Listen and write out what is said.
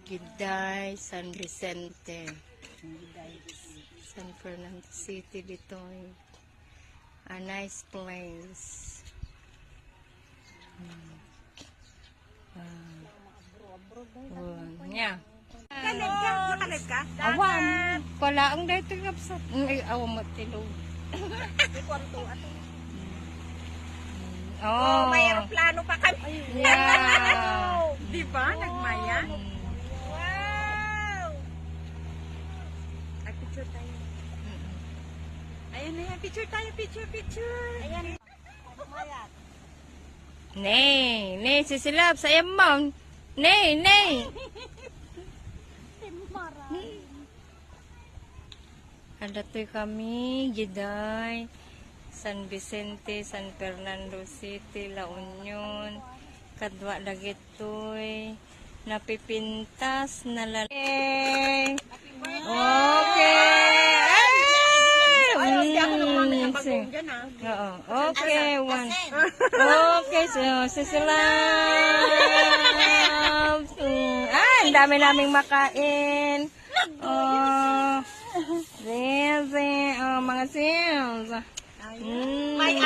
Giday, San Vicente, San Fernando City dito. A nice place. Nya. Nakalit ka? Awan, pala ang dito kapsat. Ay, awan mo tilog. Oh, may aeroplano pa kami. Yeah. Di ba? Nagmaya? Wow! Ay, picture tayo. Ayan na yan. Picture tayo. Picture. Ayan. Nagmaya. Nay, sisilap sa iyang Nay. Adatoy kami, Giday, San Vicente, San Fernando City, La Union, kadwa dagitoy, napipintas na lalaki. Okay. Oo. Okay, one. Okay, so sisilap. Ang dami naming makain. Oh, mga sales. May